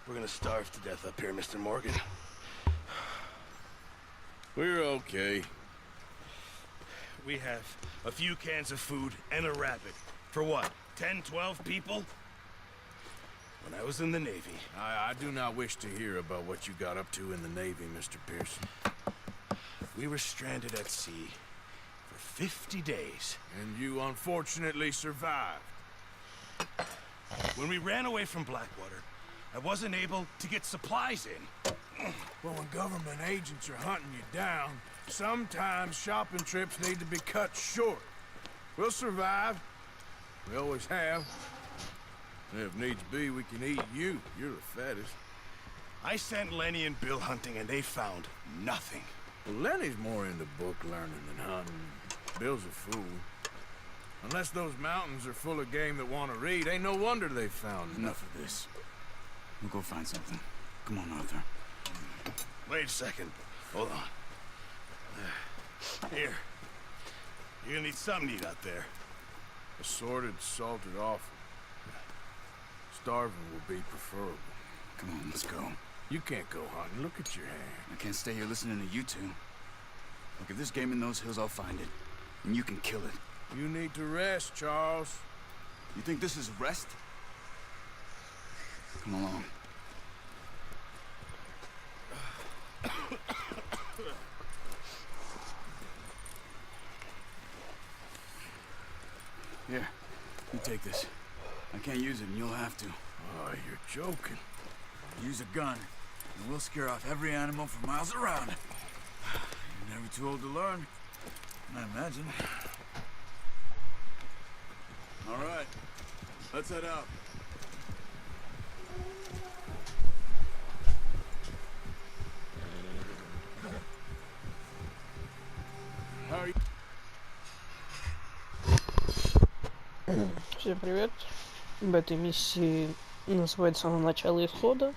We're gonna starve to death up here, Mr. Morgan. We're okay. We have a few cans of food and a rabbit. For what, 10, 12 people? When I was in the Navy... I do not wish to hear about what you got up to in the Navy, Mr. Pearson. We were stranded at sea for 50 days. And you unfortunately survived. When we ran away from Blackwater, I wasn't able to get supplies in. Well, when government agents are hunting you down, sometimes shopping trips need to be cut short. We'll survive. We always have. And if needs be, we can eat you. You're the fattest. I sent Lenny and Bill hunting, and they found nothing. Well, Lenny's more into book learning than hunting. Bill's a fool. Unless those mountains are full of game that want to read, ain't no wonder they found Enough of this. We'll go find something. Come on, Arthur. Wait a second. Hold on. Here. You're gonna need something to eat out there. Assorted, salted offal. Starving will be preferable. Come on, let's go. You can't go hunting. Look at your hand. I can't stay here listening to you two. Look, if there's game in those hills, I'll find it. And you can kill it. You need to rest, Charles. You think this is rest? Come along. Here, you take this. I can't use it, and you'll have to. Oh, you're joking. Use a gun, and we'll scare off every animal for miles around. You're never too old to learn, I imagine. All right, let's head out. How are you? Всем привет! В этой миссии называется она «Начало исхода».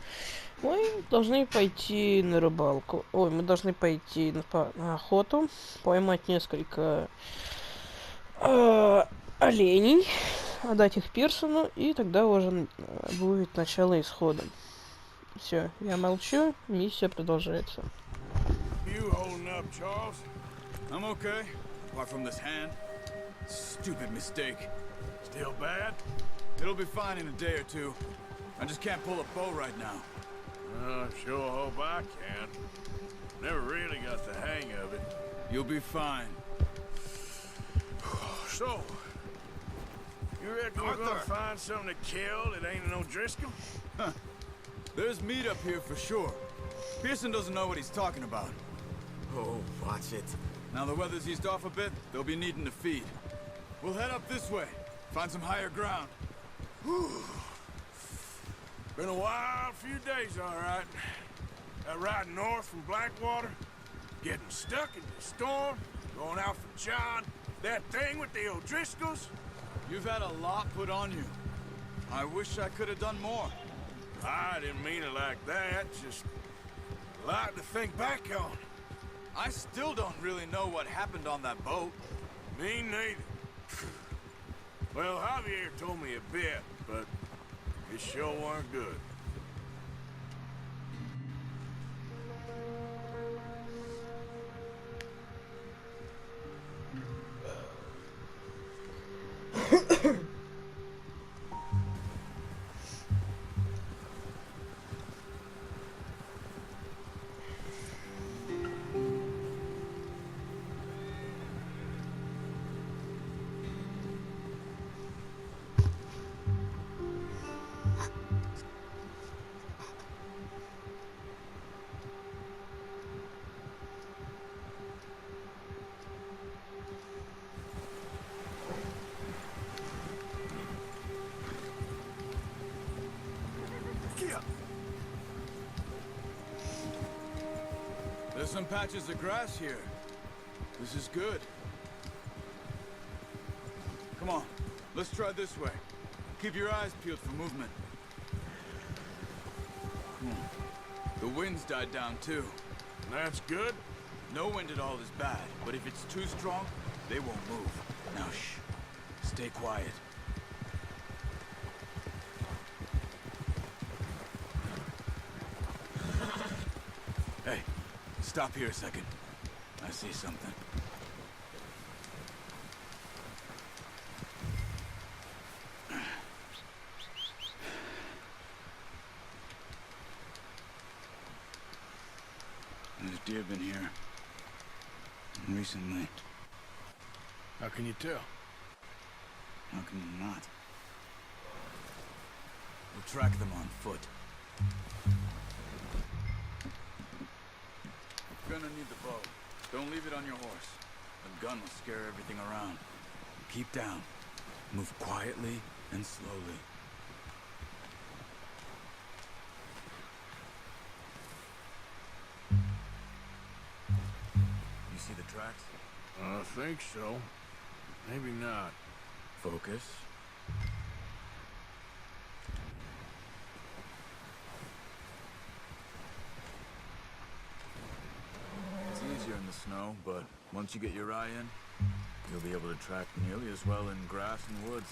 Мы должны пойти на рыбалку. Ой, мы должны пойти на охоту, поймать несколько оленей, отдать их Пирсону, и тогда уже будет начало исхода. Все, я молчу, миссия продолжается. You holding up, Charles? I'm okay, apart from this hand. Stupid mistake. Still bad? It'll be fine in a day or two. I just can't pull a bow right now. I sure hope I can. Never really got the hang of it. You'll be fine. So, you reckon we're gonna find something to kill that ain't no Driscoll? Huh. There's meat up here for sure. Pearson doesn't know what he's talking about. Oh, watch it. Now the weather's eased off a bit, they'll be needing to feed. We'll head up this way, find some higher ground. Whew. Been a wild few days, all right. That ride north from Blackwater, getting stuck in the storm, going out for John, that thing with the O'Driscolls. You've had a lot put on you. I wish I could have done more. I didn't mean it like that, just a lot to think back on. I still don't really know what happened on that boat. Me neither. Well, Javier told me a bit, but it sure weren't good. There's some patches of grass here. This is good. Come on, let's try this way. Keep your eyes peeled for movement. The wind's died down too. That's good. No wind at all is bad, but if it's too strong, they won't move. Now shh, stay quiet. Stop here a second. I see something. There's deer been here. Recently. How can you tell? How can you not? We'll track them on foot. You're gonna need the bow. Don't leave it on your horse. A gun will scare everything around. Keep down. Move quietly and slowly. You see the tracks? I think so. Maybe not. Focus. It's easier in the snow, but once you get your eye in, you'll be able to track nearly as well in grass and woods.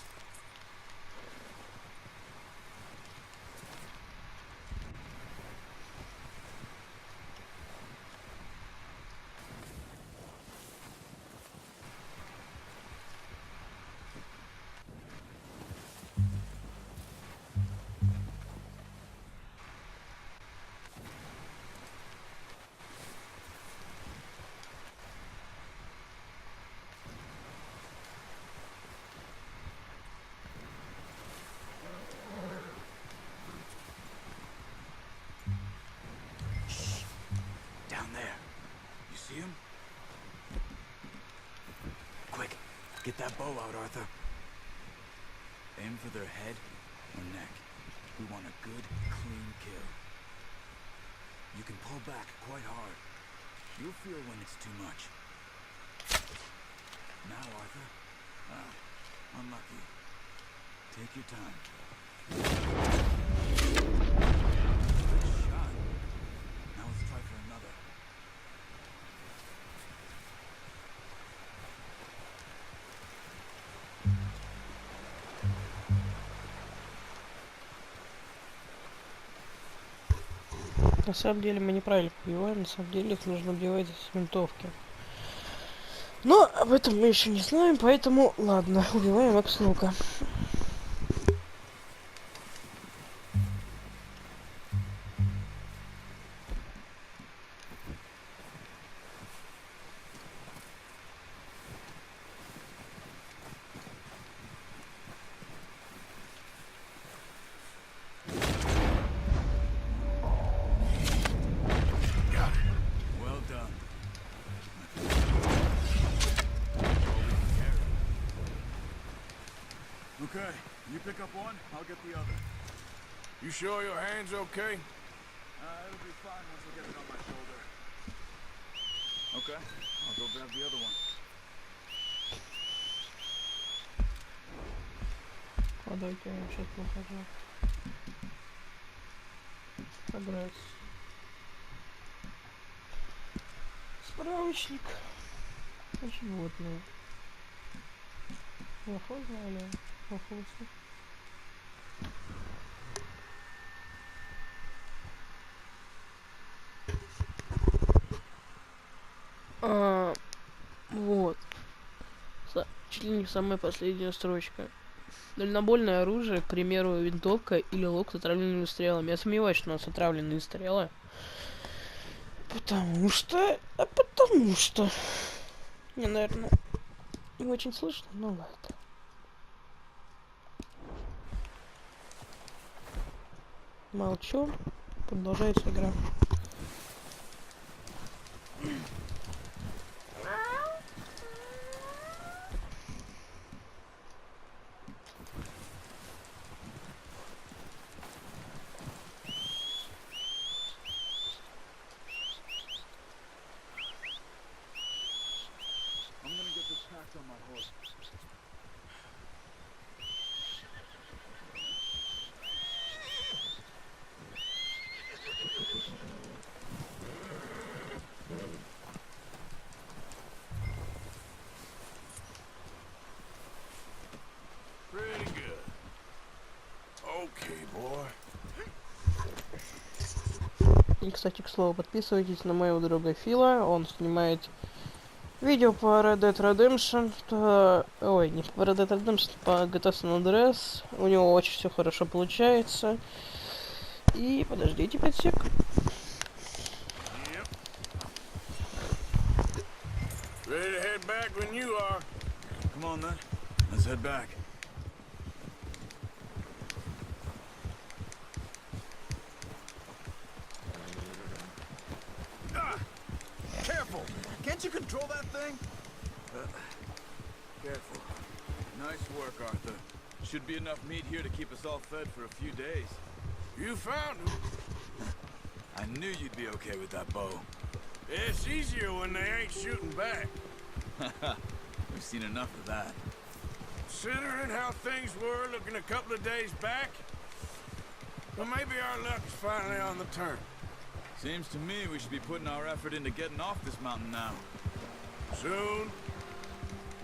Down there. You see him? Quick, get that bow out, Arthur. Aim for their head or neck. We want a good, clean kill. You can pull back quite hard. You'll feel when it's too much. Now, Arthur. Ah, unlucky. Take your time. Good shot. Now let's try for another. На самом деле мы неправильно убиваем, на самом деле их нужно убивать с винтовки. Но об этом мы еще не знаем, поэтому ладно, убиваем их с лука. Well done. Okay, you pick up one, I'll get the other. You sure your hand's okay? It'll be fine once I get it on my shoulder. Okay, I'll go grab the other one. Дайте я сейчас покажу. Прогресс. Справочник. О животные. Знали. Вот. Чуть ли не самая последняя строчка. Дальнобойное оружие, к примеру, винтовка или лук с отравленными стрелами. Я сомневаюсь, что у нас отравленные стрелы. Потому что... Мне, наверное, не очень слышно, но ладно. Молчу. Продолжается игра. I'm gonna get this packed on my horse. И, кстати, к слову, подписывайтесь на моего друга Фила. Он снимает видео по Red Dead Redemption. Ой, не по Red Dead Redemption, по GTA San Andreas. У него очень все хорошо получается. И подождите 5 сек. Yep. Ready to head back when you are. Come on then. Let's head back. Careful! Can't you control that thing? Careful. Nice work, Arthur. Should be enough meat here to keep us all fed for a few days. You found him. I knew you'd be okay with that bow. It's easier when they ain't shooting back. We've seen enough of that. Considering how things were looking a couple of days back, well, maybe our luck's finally on the turn. Seems to me we should be putting our effort into getting off this mountain now. Soon.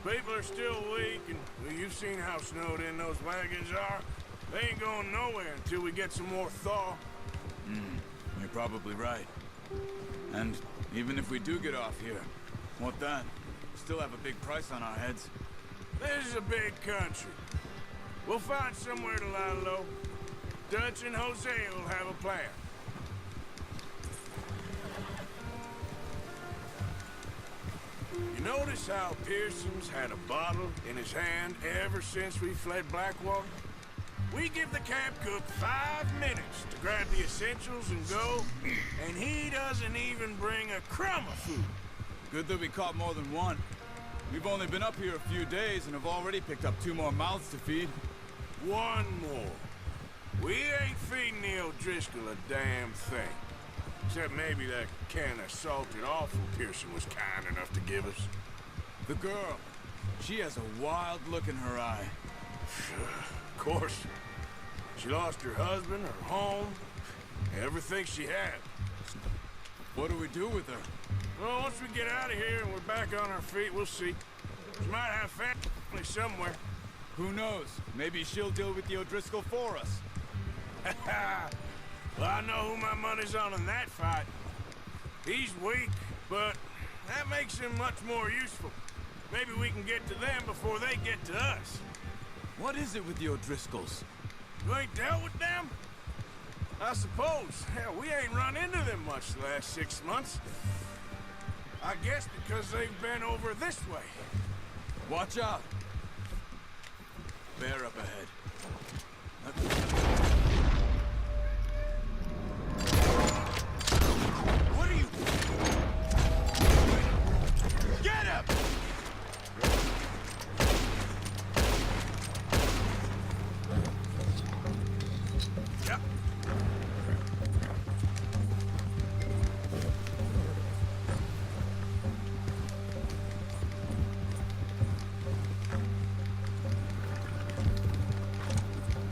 People are still weak, and well, you've seen how snowed in those wagons are. They ain't going nowhere until we get some more thaw. You're probably right. And even if we do get off here, what then? We still have a big price on our heads. This is a big country. We'll find somewhere to lie low. Dutch and Jose will have a plan. You notice how Pearson's had a bottle in his hand ever since we fled Blackwater? We give the camp cook 5 minutes to grab the essentials and go, and he doesn't even bring a crumb of food. Good that we caught more than one. We've only been up here a few days and have already picked up 2 more mouths to feed. One more. We ain't feeding the O'Driscoll a damn thing. Except maybe that can of salted offal Pearson was kind enough to give us. The girl, she has a wild look in her eye. Of course. She lost her husband, her home, everything she had. What do we do with her? Well, once we get out of here and we're back on our feet, we'll see. She might have family somewhere. Who knows? Maybe she'll deal with the O'Driscoll for us. Well, I know who my money's on in that fight. He's weak, but that makes him much more useful. Maybe we can get to them before they get to us. What is it with the O'Driscolls? You ain't dealt with them? I suppose. Hell, we ain't run into them much the last 6 months. I guess because they've been over this way. Watch out! Bear up ahead. What are you... Get him! Yep.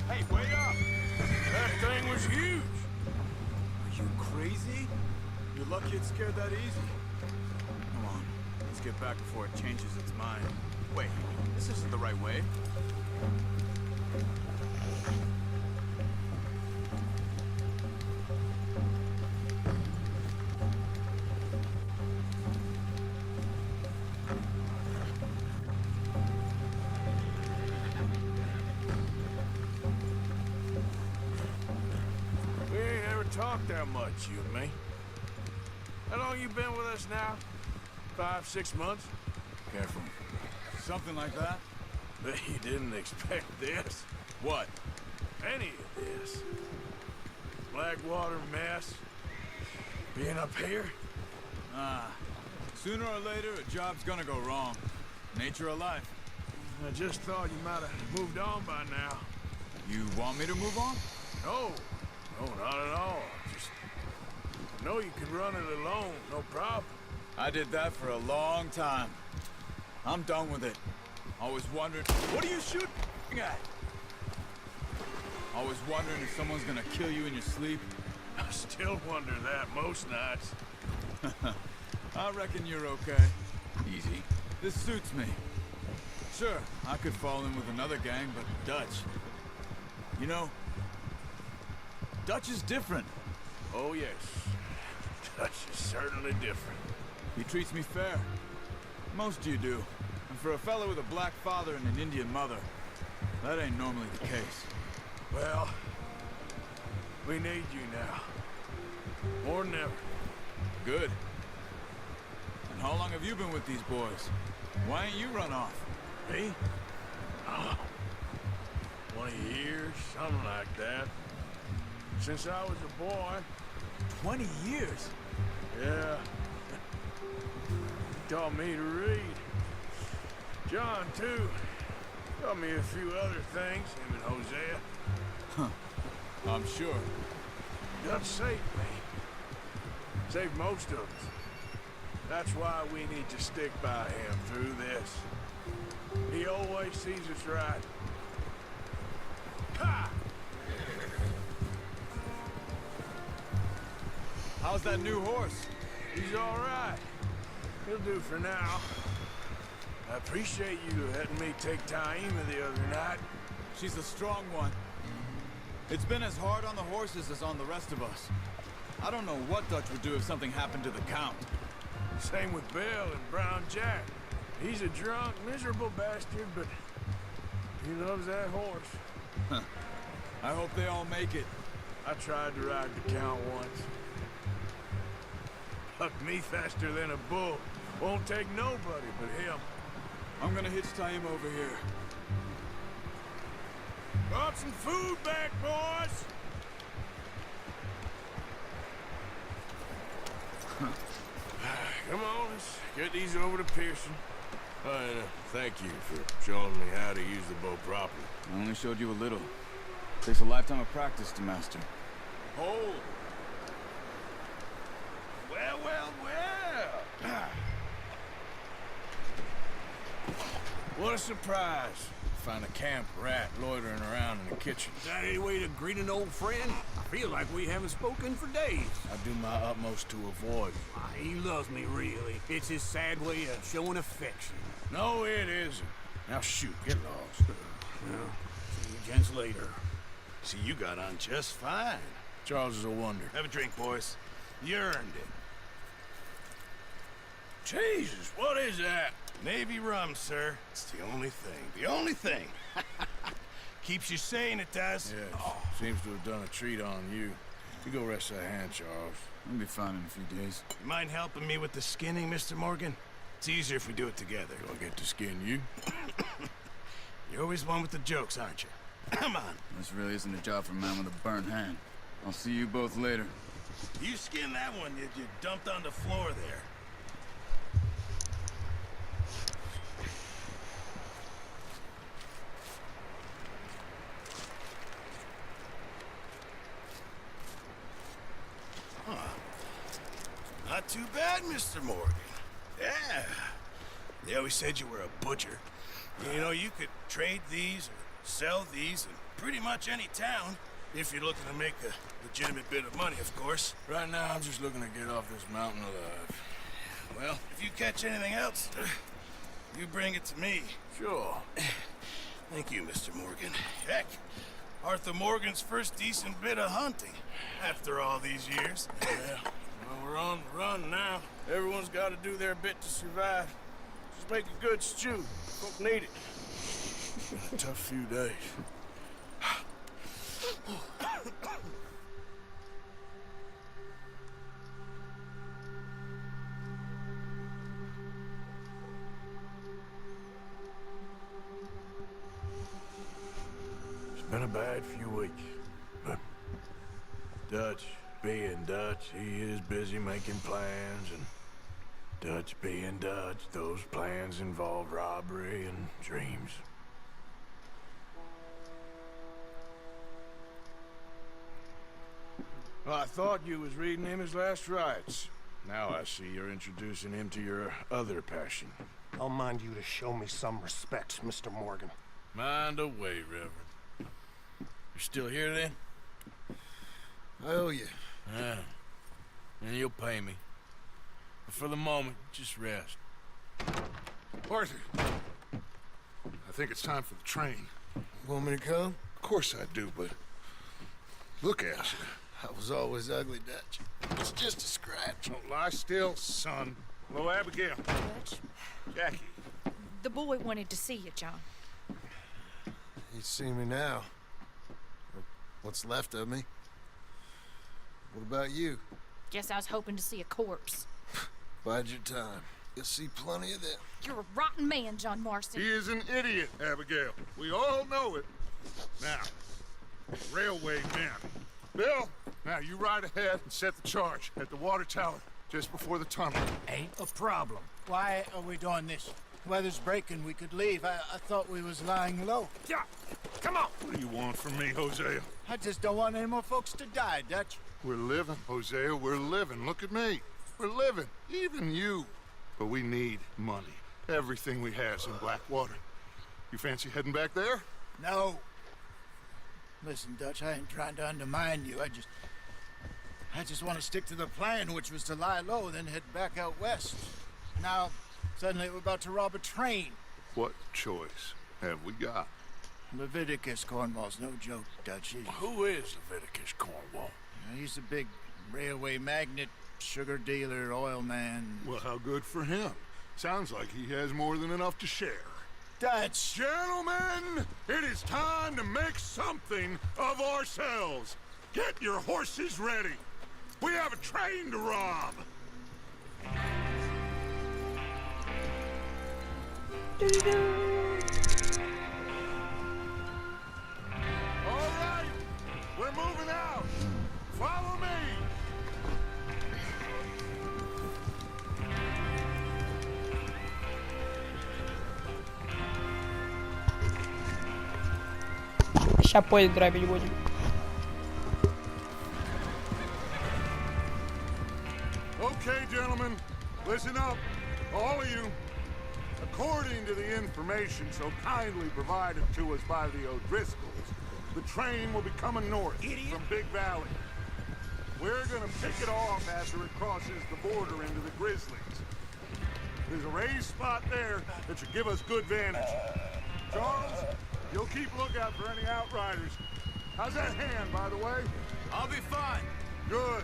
Hey, wait up! That thing was huge! Are you crazy? You're lucky it scared that easy. Come on, let's get back before it changes its mind. Wait, this isn't the right way. We ain't ever talked that much, you and me. How long you been with us now? 5, 6 months? Careful. Something like that? Bet you didn't expect this. What? Any of this. Blackwater mess. Being up here? Ah. Sooner or later, a job's gonna go wrong. Nature of life. I just thought you might have moved on by now. You want me to move on? No. No, not at all. Just... I know you can run it alone, no problem. I did that for a long time. I'm done with it. Always wondered, what are you shooting at? Always wondering if someone's gonna kill you in your sleep. I still wonder that most nights. I reckon you're okay. Easy. This suits me. Sure, I could fall in with another gang, but Dutch... You know, Dutch is different. Oh, yes. Dutch is certainly different. He treats me fair. Most of you do. And for a fellow with a black father and an Indian mother, that ain't normally the case. Well, we need you now. More than ever. Good. And how long have you been with these boys? Why ain't you run off? Me? Oh, 20 years, something like that. Since I was a boy. 20 years? Yeah. He taught me to read. John, too. Taught me a few other things, him and Hosea. Huh. I'm sure. Dutch saved me. Saved most of us. That's why we need to stick by him through this. He always sees us right. Ha! How's that new horse? He's all right. He'll do for now. I appreciate you letting me take Taima the other night. She's a strong one. It's been as hard on the horses as on the rest of us. I don't know what Dutch would do if something happened to the Count. Same with Bill and Brown Jack. He's a drunk, miserable bastard, but he loves that horse. Huh. I hope they all make it. I tried to ride the Count once. Hucked me faster than a bull. Won't take nobody but him. I'm gonna hitch Taima over here. Brought some food back, boys! Come on, let's get these over to Pearson. Thank you for showing me how to use the bow properly. I only showed you a little. Takes a lifetime of practice to master. Hold. Well, well, well. What a surprise. Find a camp rat loitering around in the kitchen. Is that any way to greet an old friend? I feel like we haven't spoken for days. I do my utmost to avoid. He loves me, really. It's his sad way of showing affection. No, it isn't. Now shoot, get lost. Well, see you gents later. See, you got on just fine. Charles is a wonder. Have a drink, boys. You earned it. Jesus, what is that? Navy rum, sir. It's the only thing. The only thing. Keeps you sane, it does. Yes, seems to have done a treat on you. You go rest that hand, Charles. I'll be fine in a few days. You mind helping me with the skinning, Mr. Morgan? It's easier if we do it together. Do I get to skin you? You're always one with the jokes, aren't you? Come on. This really isn't a job for a man with a burnt hand. I'll see you both later. You skinned that one you dumped on the floor there. Not too bad, Mr. Morgan. Yeah. They always said you were a butcher. You know, you could trade these or sell these in pretty much any town, if you're looking to make a legitimate bit of money, of course. Right now, I'm just looking to get off this mountain alive. Well, if you catch anything else, you bring it to me. Sure. Thank you, Mr. Morgan. Heck, Arthur Morgan's first decent bit of hunting, after all these years. Yeah. Well, we're on the run now. Everyone's got to do their bit to survive. Just make a good stew. Don't need it. It's been a tough few days. It's been a bad few weeks, but Dutch being Dutch, he is busy making plans, and Dutch being Dutch, those plans involve robbery and dreams. Well, I thought you was reading him his last rites. Now I see you're introducing him to your other passion. I'll mind you to show me some respect, Mr. Morgan. Mind away, Reverend. You're still here, then? I owe you. Yeah. And you'll pay me. But for the moment, just rest. Arthur, I think it's time for the train. Want me to come? Of course I do, but look, Asher, I was always ugly, Dutch. It's just a scratch. Don't lie still, son. Hello, Abigail. Dutch, Jackie. the boy wanted to see you, John. He's seen me now. Or what's left of me. What about you? Guess I was hoping to see a corpse. Bide your time. You'll see plenty of them. You're a rotten man, John Marston. He is an idiot, Abigail. We all know it. Now, railway men. Bill, now you ride ahead and set the charge at the water tower just before the tunnel. Ain't a problem. Why are we doing this? Weather's breaking. We could leave. I thought we was lying low. Yeah, come on. What do you want from me, Hosea? I just don't want any more folks to die, Dutch. We're living, Hosea. We're living. Look at me. We're living. Even you. But we need money. Everything we have's in Blackwater. You fancy heading back there? No. Listen, Dutch, I ain't trying to undermine you. I just want to stick to the plan, which was to lie low, then head back out west. Now, suddenly we're about to rob a train. What choice have we got? Leviticus Cornwall's no joke, Dutch. Who is Leviticus Cornwall? He's a big railway magnate, sugar dealer, oil man. Well, how good for him. Sounds like he has more than enough to share. Dutch! Gentlemen, it is time to make something of ourselves. Get your horses ready. We have a train to rob. All right, we're moving out. Follow me. Ща поезд грабить будем. Okay, gentlemen, listen up, all of you. According to the information so kindly provided to us by the O'Driscolls, the train will be coming north from Big Valley. We're gonna pick it off after it crosses the border into the Grizzlies. There's a raised spot there that should give us good vantage. Charles, you'll keep lookout for any outriders. How's that hand, by the way? I'll be fine. Good.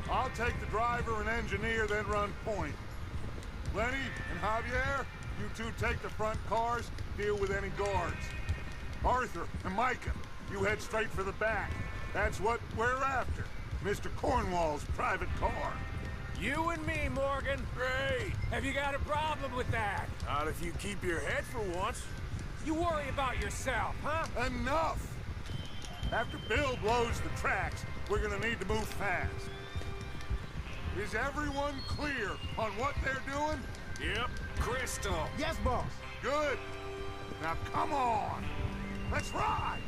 I'll take the driver and engineer, then run point. Lenny and Javier, you two take the front cars, deal with any guards. Arthur and Micah, you head straight for the back. That's what we're after. Mr. Cornwall's private car. You and me, Morgan. Great. Have you got a problem with that? Not if you keep your head for once. You worry about yourself, huh? Enough! After Bill blows the tracks, we're gonna need to move fast. Is everyone clear on what they're doing? Yep. Crystal. Yes, boss. Good. Now come on. Let's ride.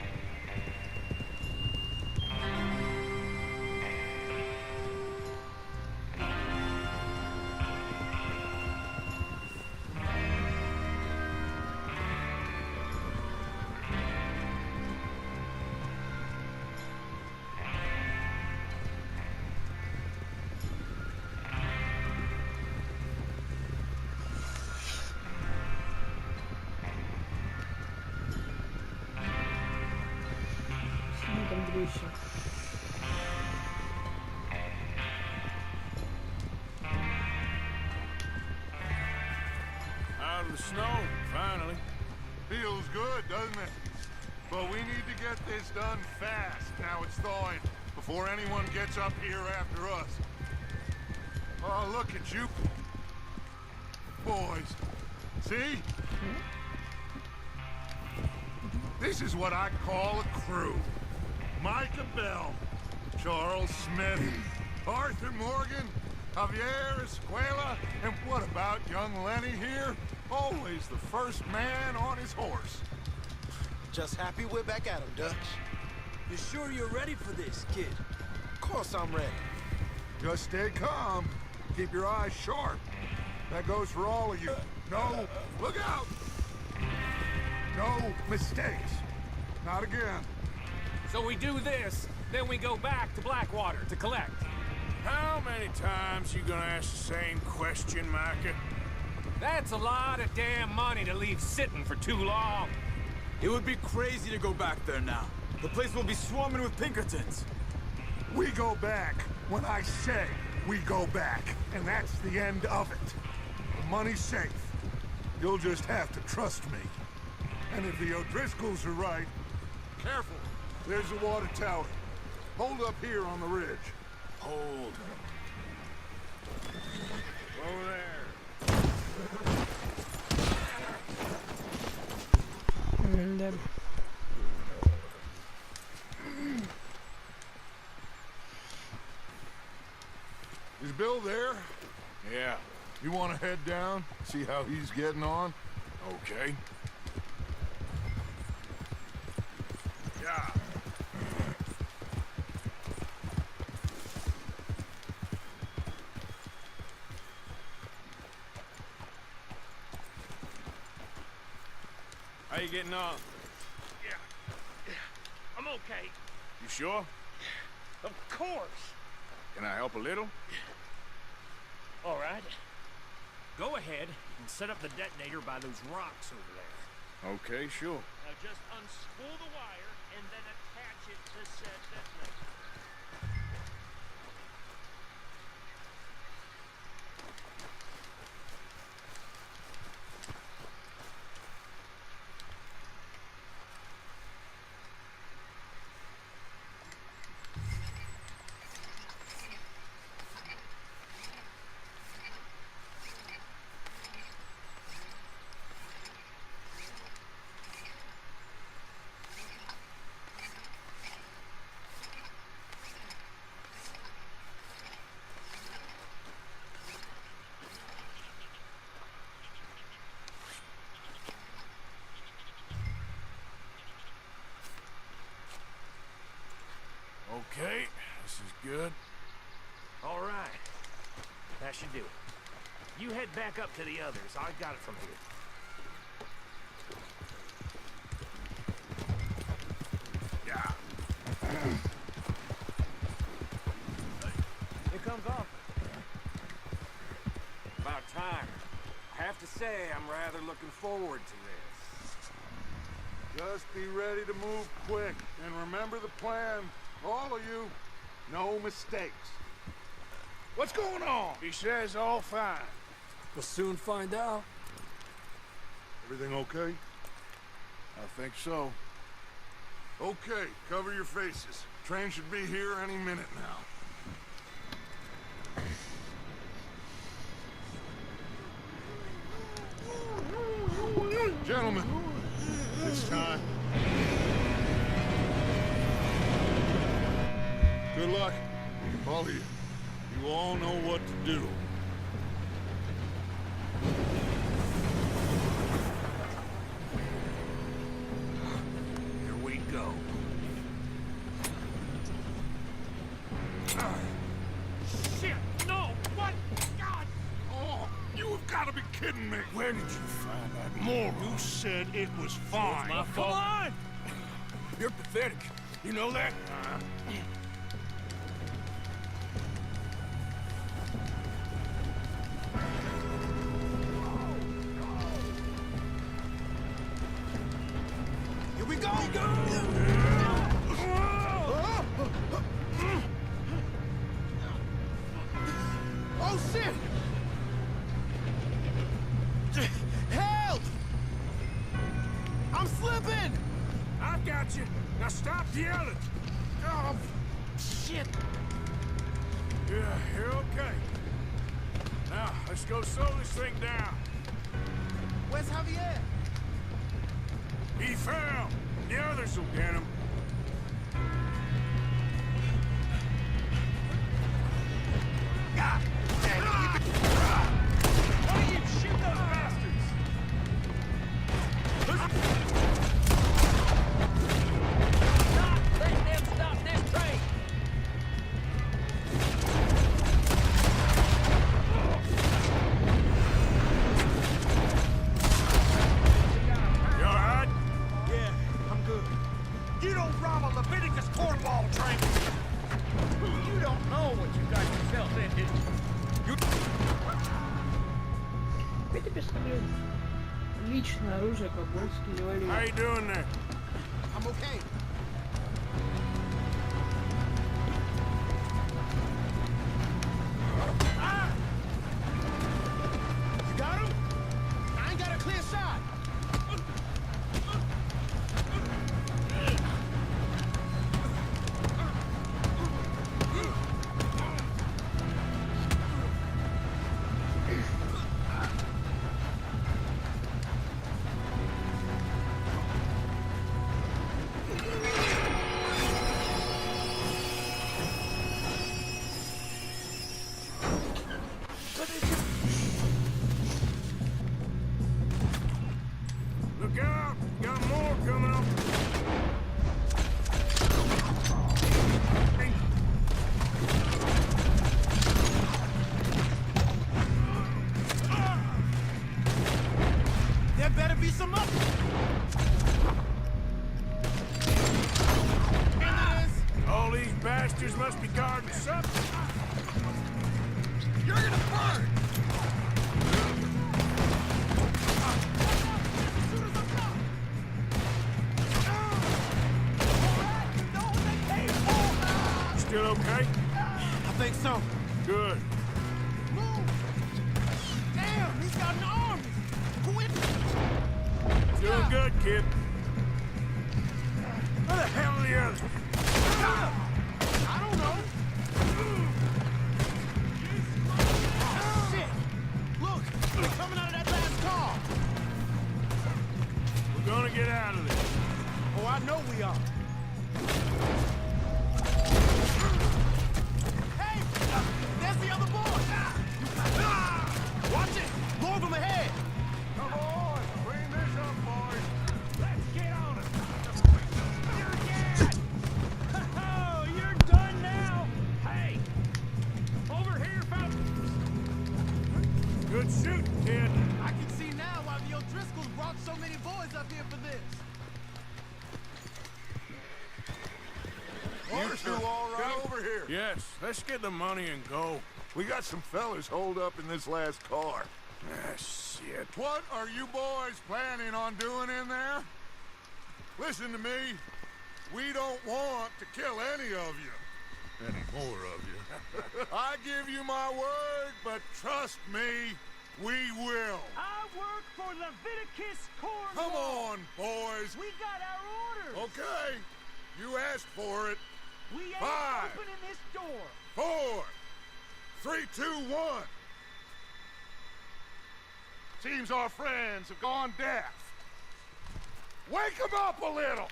Out of the snow, finally. Feels good, doesn't it? But we need to get this done fast. Now it's thawing, before anyone gets up here after us. Oh, look at you. Boys. See? This is what I call a crew. Micah Bell, Charles Smith, Arthur Morgan, Javier Escuela, and what about young Lenny here? Always the first man on his horse. Just happy we're back at him, Dutch. You sure you're ready for this, kid? Of course I'm ready. Just stay calm. Keep your eyes sharp. That goes for all of you. No, look out! No mistakes. Not again. So we do this, then we go back to Blackwater to collect. How many times you gonna ask the same question, Micah? That's a lot of damn money to leave sitting for too long. It would be crazy to go back there now. The place will be swarming with Pinkertons. We go back when I say we go back, and that's the end of it. The money's safe. You'll just have to trust me. And if the O'Driscolls are right, careful. There's the water tower. Hold up here on the ridge. Hold. Over there. Да. Is Bill there? Yeah. You want to head down, see how he's getting on? Okay. Yeah. How you getting on? Yeah. I'm okay. You sure? Of course. Can I help a little? All right. Go ahead and set up the detonator by those rocks over there. Okay, sure. Now just unspool the wire and then attach it to said detonator. Okay, this is good. All right. That should do it. You head back up to the others. I got it from here. Yeah. Here comes Arthur. About time. I have to say, I'm rather looking forward to this. Just be ready to move quick, and remember the plan. All of you, no mistakes. What's going on? He says all fine. We'll soon find out. Everything okay? I think so. Okay, cover your faces. Train should be here any minute now. Gentlemen, it's time. Good luck, all of you. You all know what to do. Here we go. Shit! No! What? God! Oh, you have got to be kidding me. Where did you find that moron? You said it was fine. My fault. Come on! You're pathetic. You know that? Here we go! Oh, shit! Help! I'm slipping! I've got you. Now stop yelling. Oh, shit! Yeah, you're okay. Now, let's go slow this thing down. Where's Javier? He fell. The others will get him. God damn it! Why do you shoot those bastards? Stop! Let them stop this train! You all right? Yeah, I'm good. You don't rob a Leviticus cornball train! You don't know what you got yourself into. Это пистолет. Личное оружие, ковбойский How револьвер. you doing there? I'm okay. must be guarding something. You're gonna burn! Still okay? I think so. Good. Move! Damn, he's got an army! Quit! Doing good, kid. Where the hell are the others? I don't know. Shit! Look, they're coming out of that last car. We're gonna get out of this. Oh, I know we are. Hey! There's the other boy! Watch it! More of them ahead! Come on, clean this up, boys. Let's get on it! You're dead! Oh, you're done now! Hey! Over here, folks! Good shooting, kid. I can see now why the O'Driscolls brought so many boys up here for this. You two all right over here? Yes, let's get the money and go. We got some fellas holed up in this last car. Ah, shit. What are you boys planning on doing in there? Listen to me. We don't want to kill any of you. Any more of you. I give you my word, but trust me, we will. I work for Leviticus Cornwall. Come on, boys. We got our orders. Okay. You asked for it. We ain't 5, opening this door. 4, 3, 2, 1. Seems our friends have gone deaf. Wake them up a little.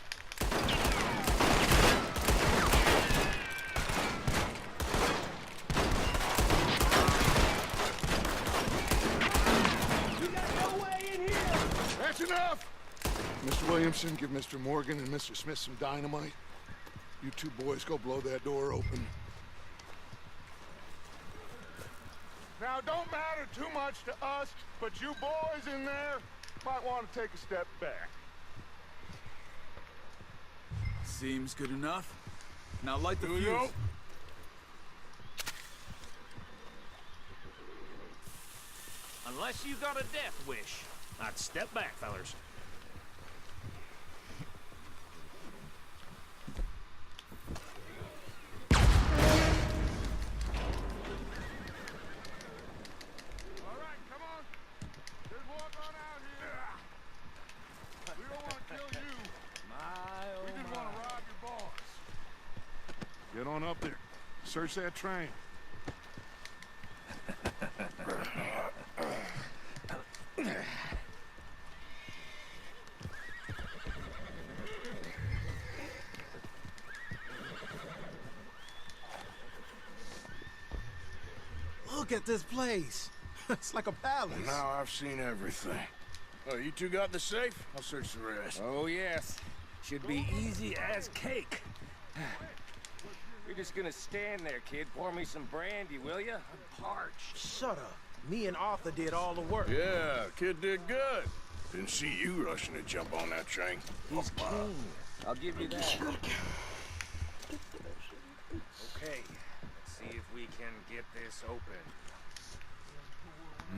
You got no way in here. That's enough. Mr. Williamson, give Mr. Morgan and Mr. Smith some dynamite. You two boys go blow that door open. Now, don't matter too much to us, but you boys in there might want to take a step back. Seems good enough. Now light the Here we fuse. go. Unless you got a death wish, I'd step back, fellers. All right, come on. Just walk on out here. We don't want to kill you. We just want to rob your boss. Get on up there. Search that train. Look at this place. It's like a palace. Now I've seen everything. Oh, you two got the safe? I'll search the rest. Oh, yes. Should be easy as cake. You're just gonna stand there, kid. Pour me some brandy, will ya? I'm parched. Shut up. Me and Arthur did all the work. Yeah, kid did good. Didn't see you rushing to jump on that train. He's keen. I'll give you that. Okay, let's see if we can get this open.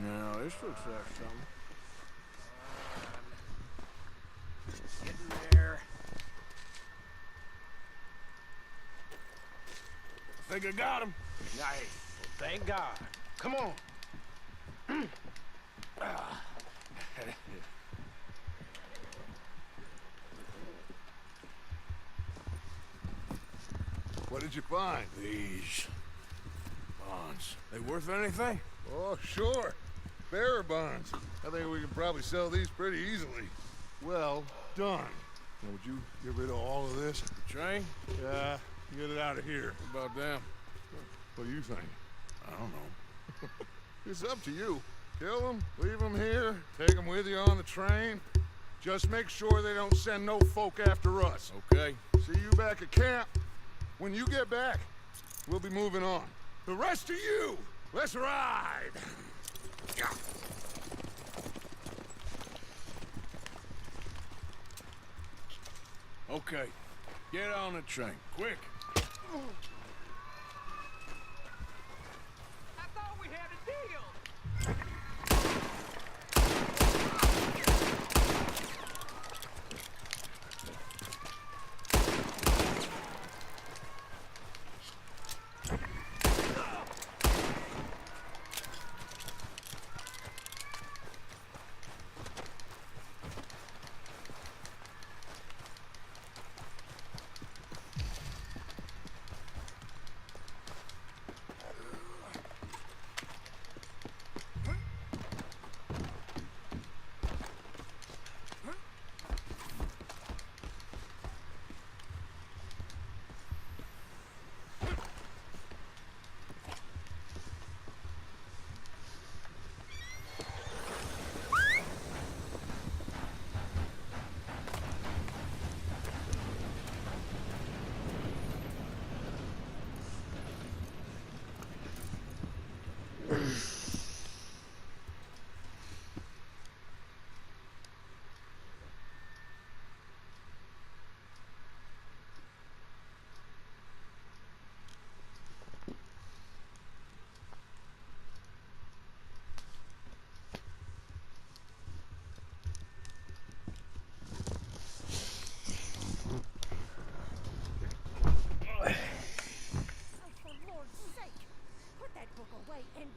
No, this looks like something. Getting there. I think I got him. Nice. Thank God. Come on. What did you find? These bonds. They worth anything? Oh, sure. Bearer bonds. I think we can probably sell these pretty easily. Well done. Now, would you get rid of all of this? The train? Yeah, get it out of here. What about them? What do you think? I don't know. It's up to you. Kill them, leave them here, take them with you on the train. Just make sure they don't send no folk after us. Okay. See you back at camp. When you get back, we'll be moving on. The rest of you, let's ride! Okay. Get on the train. Quick.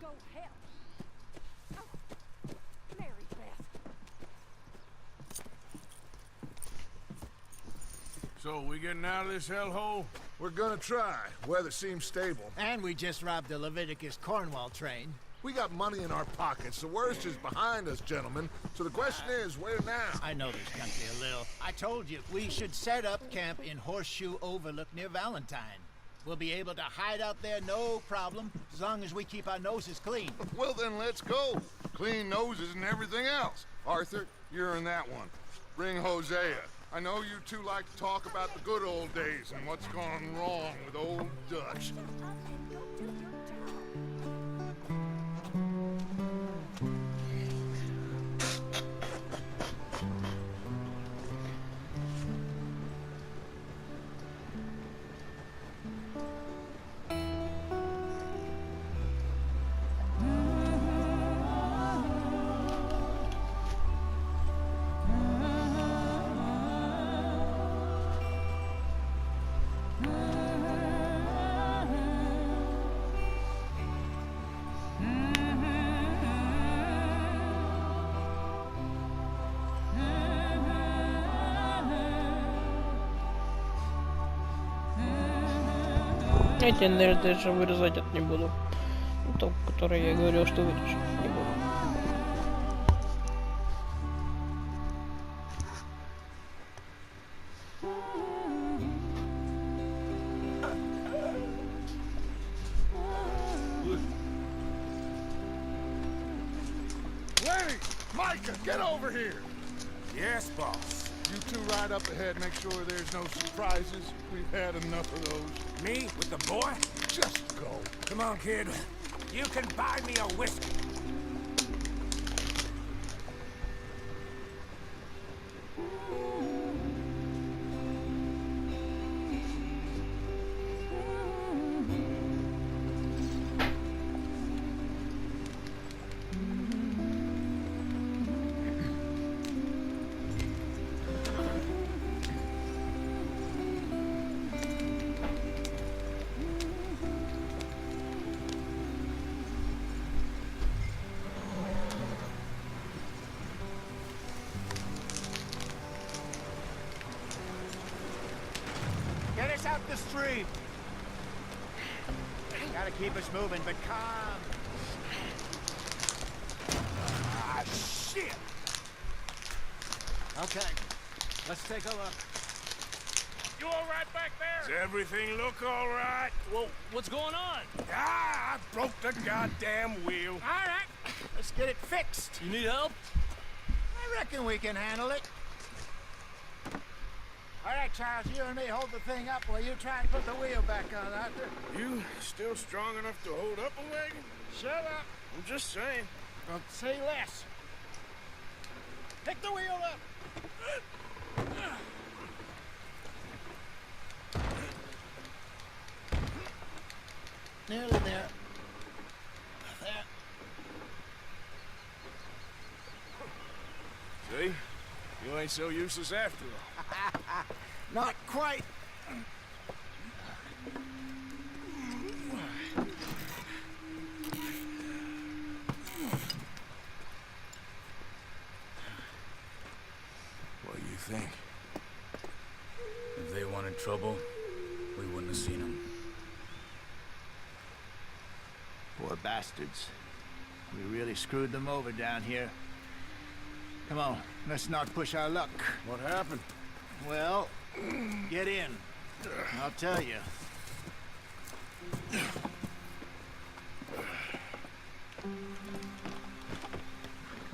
go help. Oh, Mary Beth. So, we getting out of this hellhole? We're gonna try. Weather seems stable. And we just robbed the Leviticus Cornwall train. We got money in our pockets. The worst is behind us, gentlemen. So the question is, where now? I know this country a little. I told you, we should set up camp in Horseshoe Overlook near Valentine. We'll be able to hide out there, no problem, as long as we keep our noses clean. Well, then let's go. Clean noses and everything else. Arthur, you're in that one. Bring Hosea. I know you two like to talk about the good old days and what's gone wrong with old Dutch. Эти, наверное, даже вырезать это не буду. То, которое я говорил, что вырежу, не буду. Lenny! Micah, get over here! Yes, boss. You two ride up ahead, make sure there's no surprises. We've had enough of those. Me with the boy? Just go. Come on, kid. You can buy me a whiskey. Get us out the stream. Gotta keep us moving, but calm. Ah, shit! Okay, let's take a look. You all right back there? Does everything look all right? Well, what's going on? Ah, I broke the goddamn wheel. All right, let's get it fixed. You need help? I reckon we can handle it. All right, Charles, you and me hold the thing up while you try and put the wheel back on, Arthur. You still strong enough to hold up a wagon? Shut up. I'm just saying. Don't say less. Pick the wheel up. Nearly there. There. See? You ain't so useless after all. Not quite. What do you think? If they wanted trouble, we wouldn't have seen them. Poor bastards. We really screwed them over down here. Come on, let's not push our luck. What happened? Well, get in. I'll tell you.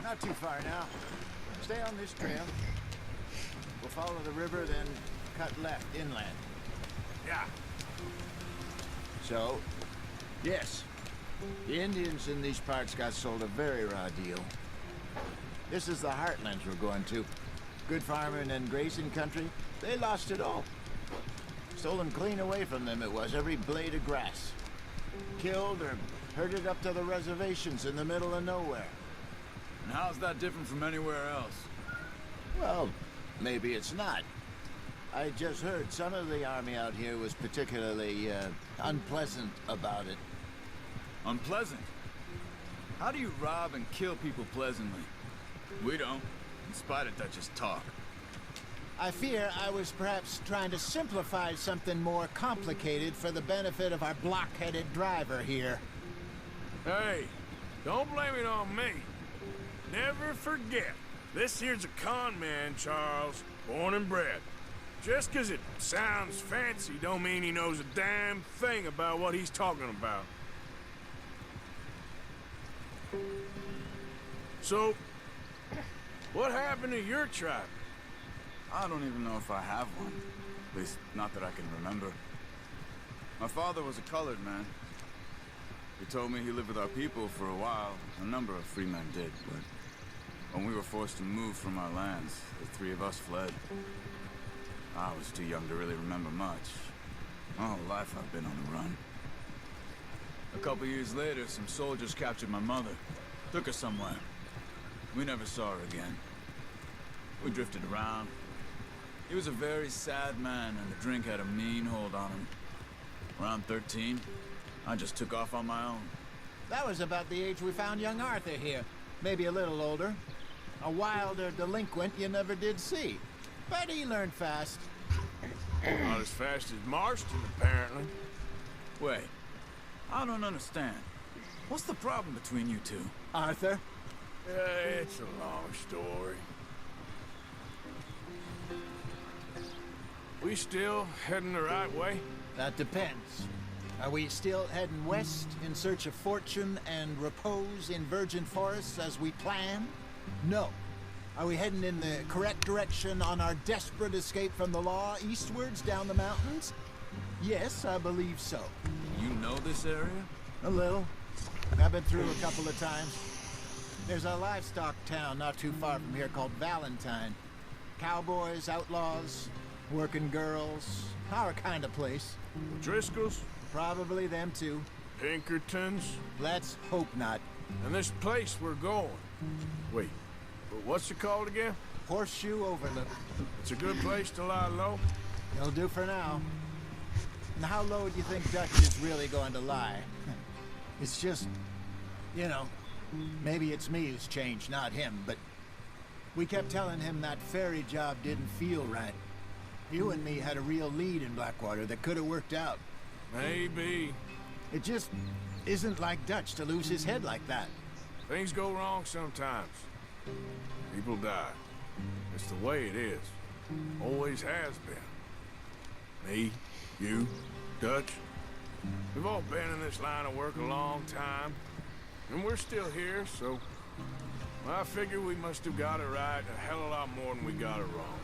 Not too far now. Stay on this trail. We'll follow the river, then cut left inland. Yeah. So, yes, the Indians in these parts got sold a very raw deal. This is the heartlands we're going to. Good farming and grazing country, they lost it all. Stolen clean away from them it was, every blade of grass. Killed or herded up to the reservations in the middle of nowhere. And how's that different from anywhere else? Well, maybe it's not. I just heard some of the army out here was particularly, unpleasant about it. Unpleasant? How do you rob and kill people pleasantly? We don't, in spite of Dutch's talk. I fear I was perhaps trying to simplify something more complicated for the benefit of our block-headed driver here. Hey, don't blame it on me. Never forget, this here's a con man, Charles, born and bred. Just 'cause it sounds fancy don't mean he knows a damn thing about what he's talking about. So, what happened to your tribe? I don't even know if I have one. At least, not that I can remember. My father was a colored man. He told me he lived with our people for a while. A number of free men did, but when we were forced to move from our lands, the three of us fled. I was too young to really remember much. My whole life I've been on the run. A couple years later, some soldiers captured my mother. Took her somewhere. We never saw her again. We drifted around. He was a very sad man, and the drink had a mean hold on him. Around 13, I just took off on my own. That was about the age we found young Arthur here. Maybe a little older. A wilder delinquent you never did see. But he learned fast. Not as fast as Marston, apparently. Wait, I don't understand. What's the problem between you two? Arthur? It's a long story. We still heading the right way? That depends. Are we still heading west in search of fortune and repose in virgin forests as we planned? No. Are we heading in the correct direction on our desperate escape from the law eastwards down the mountains? Yes, I believe so. You know this area? A little. I've been through a couple of times. There's a livestock town not too far from here called Valentine. Cowboys, outlaws, working girls, our kind of place. Driscoll's? Probably them too. Pinkertons? Let's hope not. And this place we're going. Wait, but what's it called again? Horseshoe Overlook. It's a good place to lie low? It'll do for now. And how low do you think Dutch is really going to lie? It's just, you know, maybe it's me who's changed, not him, but we kept telling him that ferry job didn't feel right. You and me had a real lead in Blackwater that could have worked out. Maybe. It just isn't like Dutch to lose his head like that. Things go wrong sometimes. People die. It's the way it is. Always has been. Me, you, Dutch. We've all been in this line of work a long time. And we're still here, so... well, I figure we must have got it right a hell of a lot more than we got it wrong.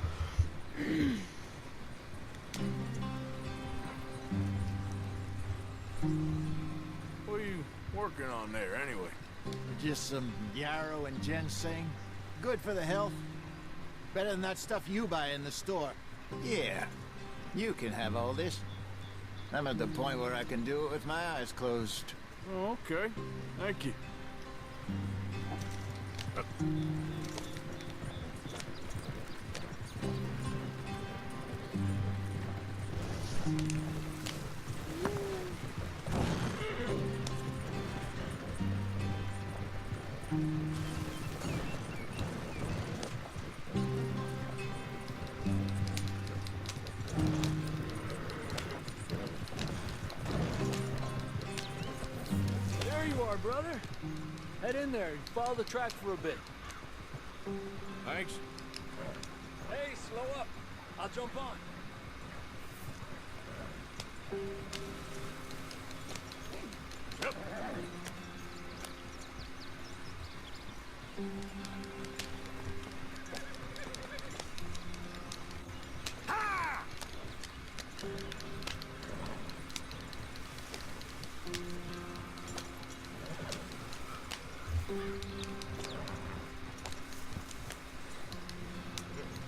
What are you working on there, anyway? Just some yarrow and ginseng. Good for the health. Better than that stuff you buy in the store. Yeah, you can have all this. I'm at the point where I can do it with my eyes closed. Oh, okay. Thank you. There you are, brother. Head in there and follow the track for a bit. Thanks. Hey, slow up. I'll jump on. Yep.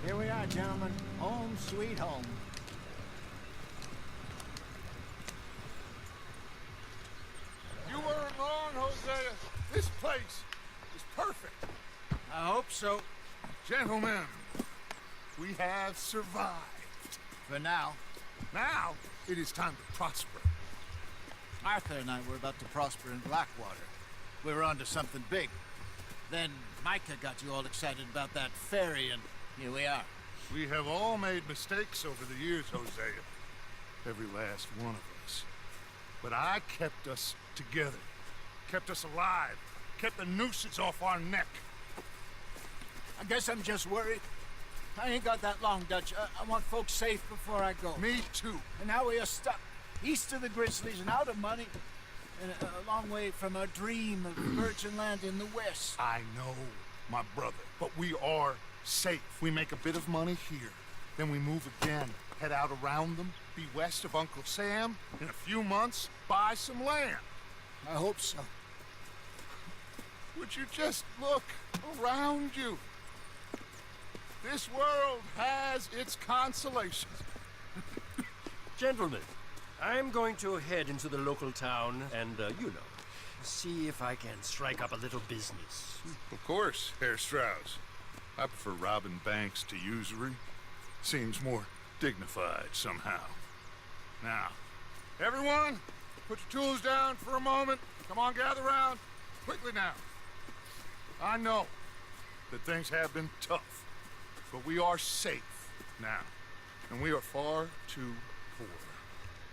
Here we are, gentlemen. Home sweet home. You weren't wrong, Hosea. This place is perfect. I hope so. Gentlemen, we have survived. For now. Now, it is time to prosper. Arthur and I were about to prosper in Blackwater. we were onto something big. Then Micah got you all excited about that ferry, and here we are. We have all made mistakes over the years, Hosea. Every last one of us. But I kept us together. Kept us alive. Kept the nooses off our neck. I guess I'm just worried. I ain't got that long, Dutch. I want folks safe before I go. Me too. And now we are stuck east of the Grizzlies and out of money, and a long way from our dream of virgin land in the west. I know, my brother, but we are safe. We make a bit of money here, then we move again, head out around them, be west of Uncle Sam, in a few months, buy some land. I hope so. Would you just look around you? This world has its consolations. Gentlemen, I'm going to head into the local town and, see if I can strike up a little business. Of course, Herr Strauss. I prefer robbing banks to usury. Seems more dignified somehow. Now, everyone, put your tools down for a moment. Come on, gather round. Quickly now. I know that things have been tough, but we are safe now, and we are far too poor.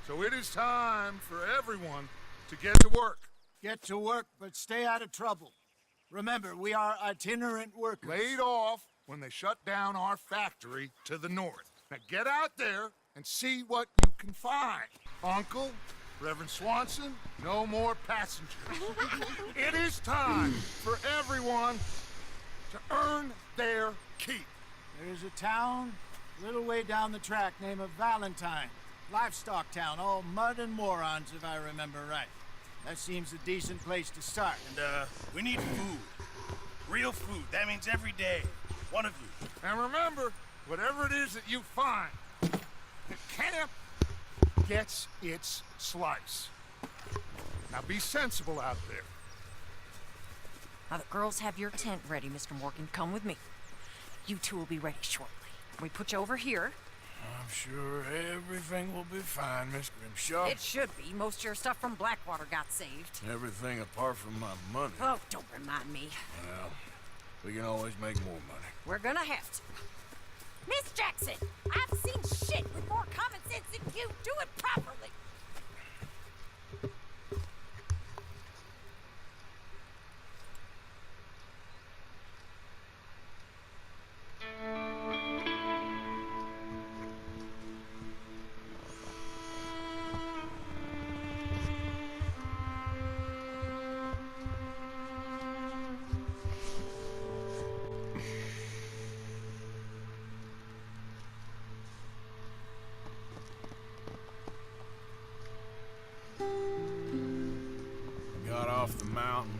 So it is time for everyone to get to work. Get to work, but stay out of trouble. Remember, we are itinerant workers. Laid off when they shut down our factory to the north. Now get out there and see what you can find. Uncle, Reverend Swanson, no more passengers. It is time for everyone to earn their keep. There is a town a little way down the track named Valentine. Livestock town, all mud and morons, if I remember right. That seems a decent place to start. And, we need food. Real food. That means every day. One of you. And remember, whatever it is that you find, the camp gets its slice. Now be sensible out there. Now the girls have your tent ready, Mr. Morgan. Come with me. You two will be ready shortly. We put you over here. I'm sure everything will be fine, Miss Grimshaw. It should be. Most of your stuff from Blackwater got saved. Everything apart from my money. Oh, don't remind me. Well, we can always make more money. We're gonna have to. Miss Jackson, I've seen shit with more common sense than you. Do it properly. Got off the mountain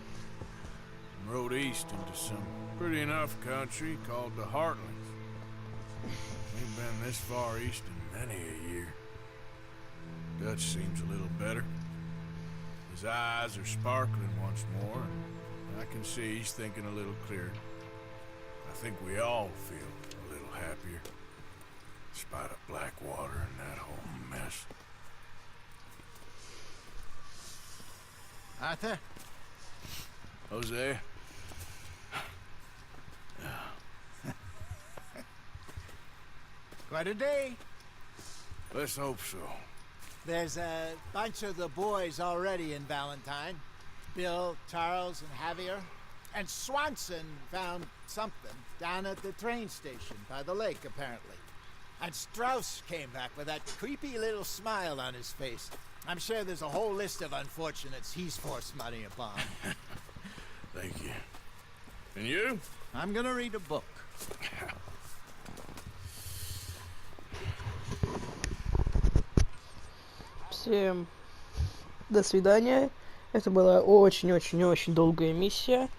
and rode east into some pretty enough country called the Heartlands. Ain't been this far east in many a year. Dutch seems a little better. His eyes are sparkling once more, and I can see he's thinking a little clearer. I think we all feel a little happier, in spite of Blackwater and that whole mess. Arthur? Jose? Quite a day. Let's hope so. There's a bunch of the boys already in Valentine. Bill, Charles, and Javier. And Swanson found something down at the train station by the lake, apparently. And Strauss came back with that creepy little smile on his face. I'm sure there's a whole list of unfortunates he's forced money upon. Thank you. And you? I'm gonna read a book. Всем до свидания. Это была очень-очень-очень долгая миссия.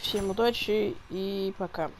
Всем удачи и пока.